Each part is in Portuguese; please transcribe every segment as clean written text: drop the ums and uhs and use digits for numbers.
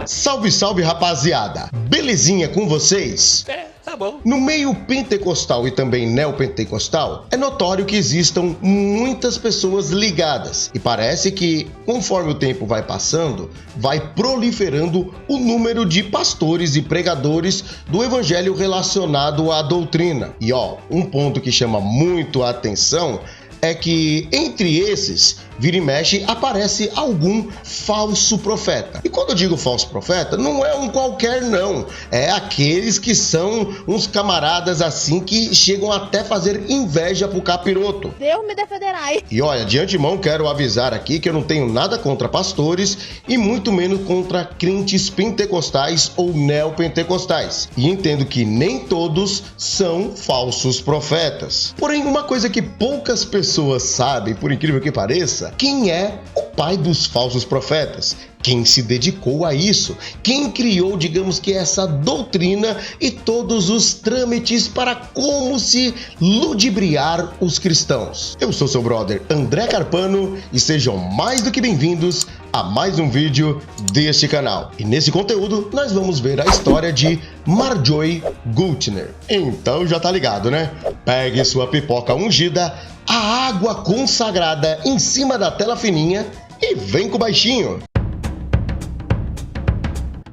Salve, salve, rapaziada! Belezinha com vocês? Tá bom. No meio pentecostal e também neopentecostal, é notório que existam muitas pessoas ligadas e parece que, conforme o tempo vai passando, vai proliferando o número de pastores e pregadores do evangelho relacionado à doutrina. E um ponto que chama muito a atenção é que, entre esses, vira e mexe, aparece algum falso profeta. E quando eu digo falso profeta, não é um qualquer não, é aqueles que são uns camaradas assim que chegam até fazer inveja pro capiroto. Deus me defenderá. E olha, de antemão quero avisar aqui que eu não tenho nada contra pastores e muito menos contra crentes pentecostais ou neopentecostais. E entendo que nem todos são falsos profetas. Porém, uma coisa que poucas pessoas sabem, por incrível que pareça, quem é o pai dos falsos profetas? Quem se dedicou a isso? Quem criou, digamos que essa doutrina e todos os trâmites para como se ludibriar os cristãos? Eu sou seu brother André Carpano e sejam mais do que bem-vindos a mais um vídeo deste canal. E nesse conteúdo nós vamos ver a história de Marjoy Gultner. Então já tá ligado, né? Pegue sua pipoca ungida, a água consagrada em cima da tela fininha e vem com o baixinho.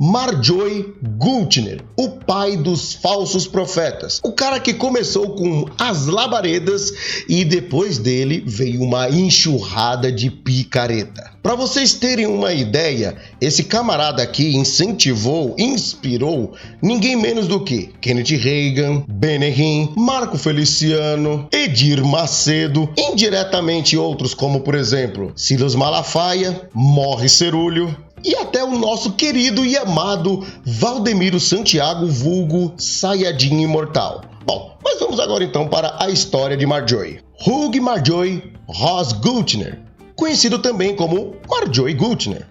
Marjoy Gultner, o pai dos falsos profetas. O cara que começou com as labaredas e depois dele veio uma enxurrada de picareta. Para vocês terem uma ideia, esse camarada aqui incentivou, inspirou ninguém menos do que Kenneth Reagan, Benny Marco Feliciano, Edir Macedo, indiretamente outros como, por exemplo, Silas Malafaia, Morris Cerulho, e até o nosso querido e amado Valdemiro Santiago, vulgo Sayajin Imortal. Bom, mas vamos agora então para a história de Marjoy. Hugh Marjoy Ross Gultner, conhecido também como Marjoy Gultner.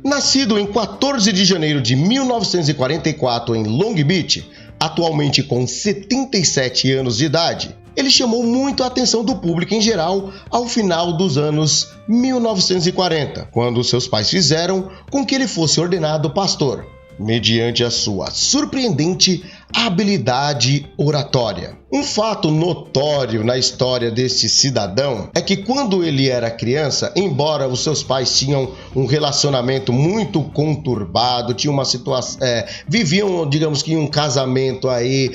Nascido em 14 de janeiro de 1944 em Long Beach, atualmente com 77 anos de idade, ele chamou muito a atenção do público em geral ao final dos anos 1940, quando seus pais fizeram com que ele fosse ordenado pastor, mediante a sua surpreendente habilidade oratória. Um fato notório na história deste cidadão é que quando ele era criança, embora os seus pais tinham um relacionamento muito conturbado, tinham uma situação, viviam, digamos que, um casamento aí,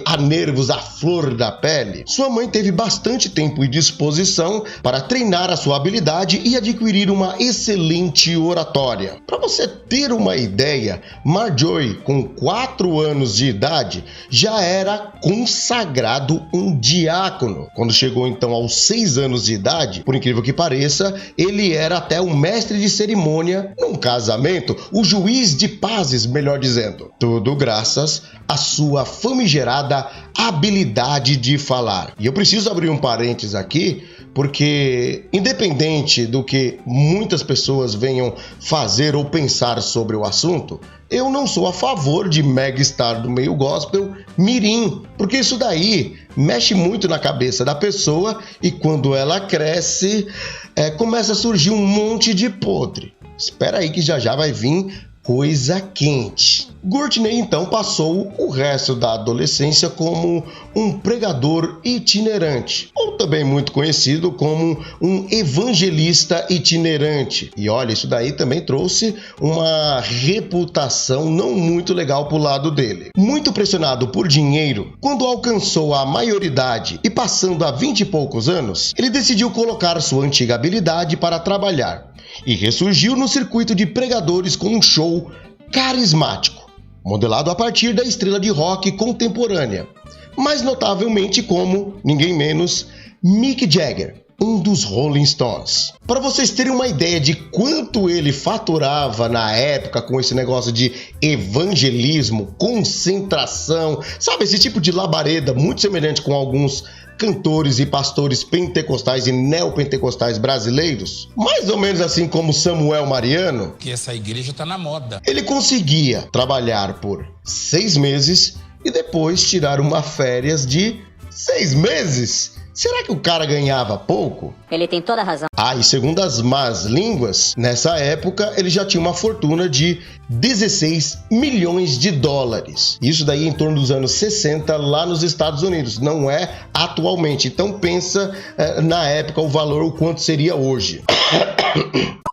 a nervos, à flor da pele, sua mãe teve bastante tempo e disposição para treinar a sua habilidade e adquirir uma excelente oratória. Para você ter uma ideia, Marjoy, com 4 anos de idade, já era consagrado um diácono. Quando chegou então aos 6 anos de idade, por incrível que pareça, ele era até um mestre de cerimônia num casamento, o juiz de pazes, melhor dizendo. Tudo graças à sua famigerada habilidade de falar. E eu preciso abrir um parênteses aqui, porque independente do que muitas pessoas venham fazer ou pensar sobre o assunto, eu não sou a favor de megastar do meio gospel mirim, porque isso daí mexe muito na cabeça da pessoa e quando ela cresce, começa a surgir um monte de podre. Espera aí que já vai vir coisa quente. Gultner então passou o resto da adolescência como um pregador itinerante, ou também muito conhecido como um evangelista itinerante. E olha, isso daí também trouxe uma reputação não muito legal pro lado dele. Muito pressionado por dinheiro, quando alcançou a maioridade e passando a 20 e poucos anos, ele decidiu colocar sua antiga habilidade para trabalhar e ressurgiu no circuito de pregadores com um show carismático, modelado a partir da estrela de rock contemporânea, mais notavelmente como ninguém menos Mick Jagger, um dos Rolling Stones. Para vocês terem uma ideia de quanto ele faturava na época com esse negócio de evangelismo, concentração, sabe, esse tipo de labareda muito semelhante com alguns cantores e pastores pentecostais e neopentecostais brasileiros, mais ou menos assim como Samuel Mariano, Que essa igreja tá na moda. ele conseguia trabalhar por 6 meses e depois tirar uma férias de 6 meses. Será que o cara ganhava pouco? Ele tem toda a razão. E segundo as más línguas, nessa época ele já tinha uma fortuna de 16 milhões de dólares. Isso daí em torno dos anos 60 lá nos Estados Unidos, não é atualmente. Então pensa na época o valor, o quanto seria hoje.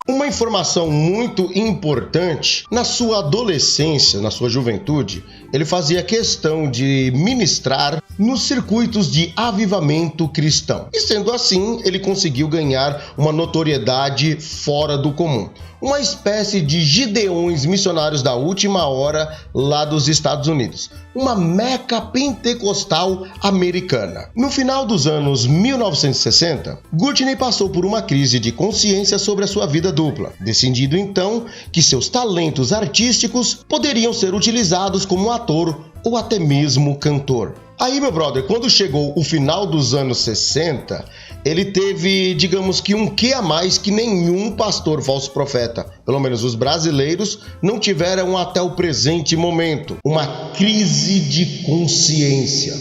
Uma informação muito importante, na sua adolescência, na sua juventude, ele fazia questão de ministrar nos circuitos de avivamento cristão. E sendo assim, ele conseguiu ganhar uma notoriedade fora do comum. Uma espécie de Gideões missionários da última hora lá dos Estados Unidos. Uma meca pentecostal americana. No final dos anos 1960, Gurney passou por uma crise de consciência sobre a sua vida dupla, decidindo então que seus talentos artísticos poderiam ser utilizados como ator ou até mesmo cantor. Aí, meu brother, quando chegou o final dos anos 60, ele teve, digamos que um quê a mais que nenhum pastor falso profeta, pelo menos os brasileiros, não tiveram até o presente momento. Uma crise de consciência.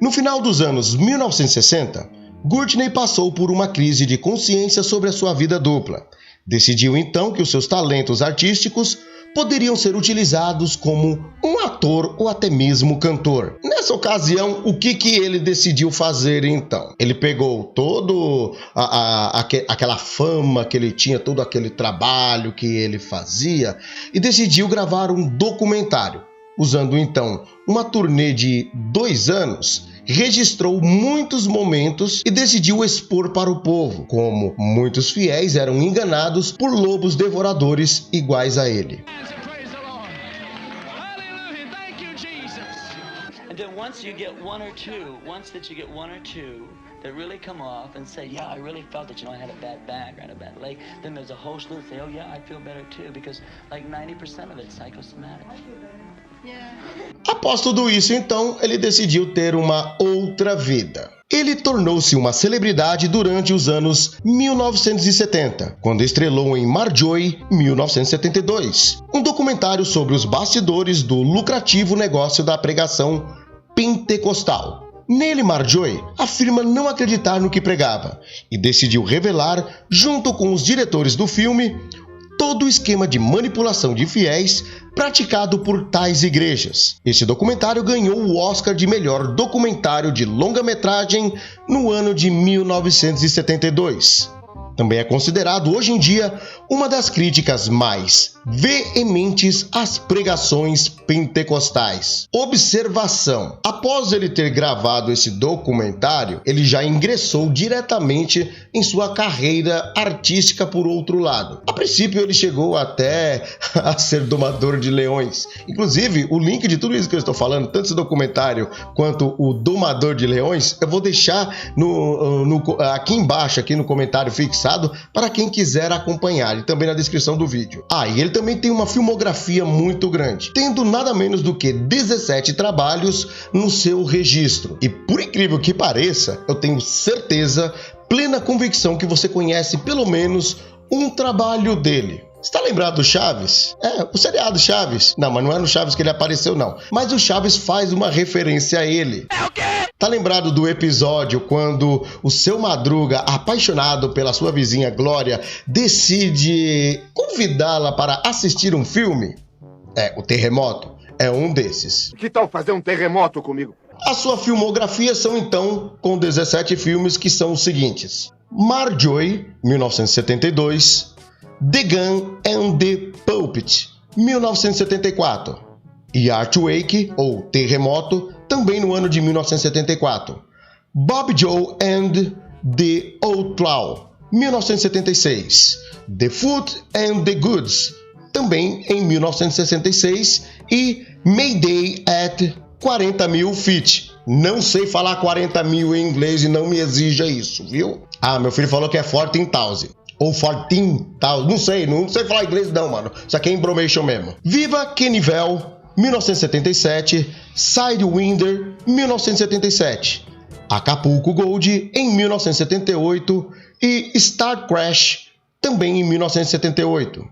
No final dos anos 1960, Gurney passou por uma crise de consciência sobre a sua vida dupla. Decidiu então que os seus talentos artísticos poderiam ser utilizados como um ator ou até mesmo cantor. Nessa ocasião, o que ele decidiu fazer então? Ele pegou todo aquela fama que ele tinha, todo aquele trabalho que ele fazia e decidiu gravar um documentário. Usando então uma turnê de 2 anos, registrou muitos momentos e decidiu expor para o povo como muitos fiéis eram enganados por lobos devoradores iguais a ele. Once you get one or two that really come off and say, yeah, I really felt it, I had a bad back, I had a bad leg, then there's a whole slew that say, oh yeah, I feel better too, because like 90% of it's psychosomatic. Após tudo isso, então, ele decidiu ter uma outra vida. Ele tornou-se uma celebridade durante os anos 1970, quando estrelou em Marjorie, 1972, um documentário sobre os bastidores do lucrativo negócio da pregação pentecostal. Nele, Marjorie afirma não acreditar no que pregava e decidiu revelar, junto com os diretores do filme, todo o esquema de manipulação de fiéis praticado por tais igrejas. Esse documentário ganhou o Oscar de melhor documentário de longa-metragem no ano de 1972. Também é considerado hoje em dia uma das críticas mais veementes às pregações pentecostais. Observação: após ele ter gravado esse documentário, ele já ingressou diretamente em sua carreira artística por outro lado. A princípio, ele chegou até a ser domador de leões. Inclusive, o link de tudo isso que eu estou falando, tanto esse documentário quanto o domador de leões, eu vou deixar aqui embaixo, aqui no comentário fixado, para quem quiser acompanhar, e também na descrição do vídeo. E ele também tem uma filmografia muito grande, tendo nada menos do que 17 trabalhos no seu registro. E por incrível que pareça, eu tenho certeza, plena convicção que você conhece pelo menos um trabalho dele. Está lembrado do Chaves? O seriado Chaves. Não, mas não é no Chaves que ele apareceu, não. Mas o Chaves faz uma referência a ele. É o quê? Tá lembrado do episódio quando o Seu Madruga, apaixonado pela sua vizinha Glória, decide convidá-la para assistir um filme? O Terremoto é um desses. Que tal fazer um terremoto comigo? A sua filmografia são então com 17 filmes que são os seguintes: Marjorie, 1972, The Gun and the Pulpit, 1974, e Earthquake, ou Terremoto, também no ano de 1974, Bob Joe and the Outlaw, 1976, The Food and the Goods, também em 1966, e Mayday at 40,000 feet. Não sei falar 40 mil em inglês e não me exija isso, viu? Meu filho falou que é 14,000. Ou 14,000, não sei falar inglês não, mano. Isso aqui é embromation mesmo. Viva Knievel, 1977, Sidewinder, 1977, Acapulco Gold, em 1978, e Star Crash, também em 1978.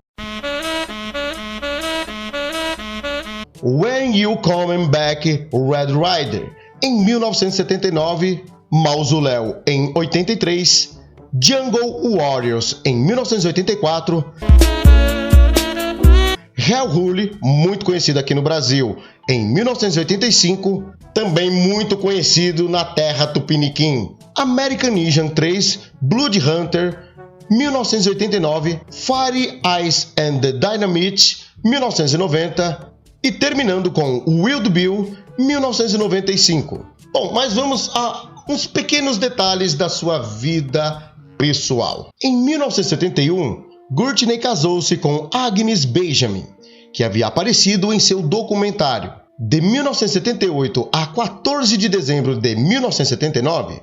When You Coming Back, Red Rider, em 1979, Mausoléu em 83, Jungle Warriors em 1984, Hellhole, muito conhecido aqui no Brasil, em 1985, também muito conhecido na terra tupiniquim, American Ninja 3, Blood Hunter, 1989, Fire, Ice and the Dynamite, 1990 e terminando com Wild Bill, 1995. Bom, mas vamos a uns pequenos detalhes da sua vida pessoal. Em 1971, Courtney casou-se com Agnes Benjamin, que havia aparecido em seu documentário. De 1978 a 14 de dezembro de 1979,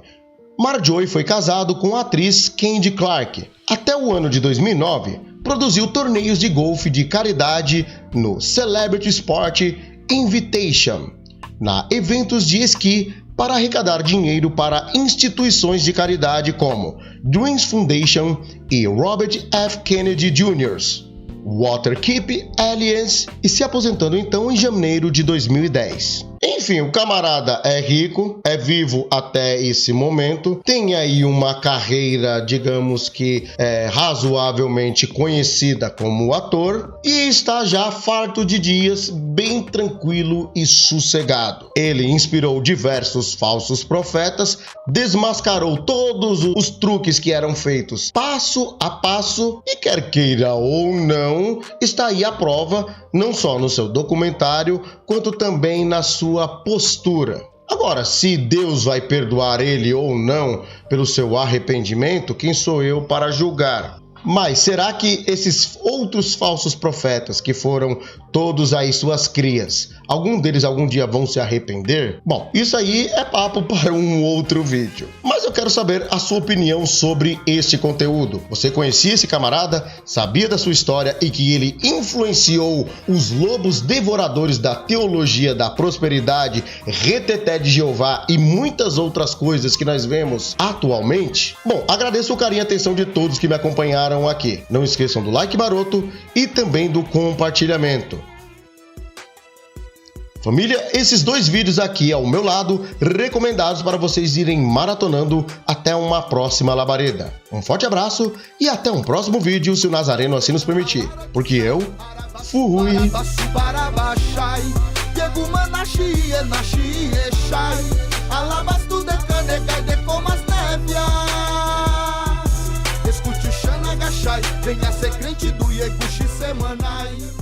Marjorie foi casado com a atriz Candy Clark. Até o ano de 2009, produziu torneios de golfe de caridade no Celebrity Sport Invitation, na eventos de esqui para arrecadar dinheiro para instituições de caridade como Dreams Foundation e Robert F. Kennedy Jr., Waterkeep Alliance, e se aposentando então em janeiro de 2010. Enfim, o camarada é rico, é vivo até esse momento, tem aí uma carreira, digamos que razoavelmente conhecida como ator, e está já farto de dias, bem tranquilo e sossegado. Ele inspirou diversos falsos profetas, desmascarou todos os truques que eram feitos passo a passo, e quer queira ou não, está aí a prova, não só no seu documentário, quanto também na sua postura. Agora, se Deus vai perdoar ele ou não pelo seu arrependimento, quem sou eu para julgar? Mas será que esses outros falsos profetas, que foram todos aí suas crias, algum deles algum dia vão se arrepender? Bom, isso aí é papo para um outro vídeo. Mas eu quero saber a sua opinião sobre este conteúdo. Você conhecia esse camarada? Sabia da sua história e que ele influenciou os lobos devoradores da teologia da prosperidade, Reteté de Jeová e muitas outras coisas que nós vemos atualmente? Bom, agradeço o carinho e atenção de todos que me acompanharam aqui. Não esqueçam do like maroto e também do compartilhamento. Família, esses dois vídeos aqui ao meu lado, recomendados para vocês irem maratonando até uma próxima labareda. Um forte abraço e até um próximo vídeo, se o Nazareno assim nos permitir. Porque eu fui! Venha ser crente do Ieguchi Semanai.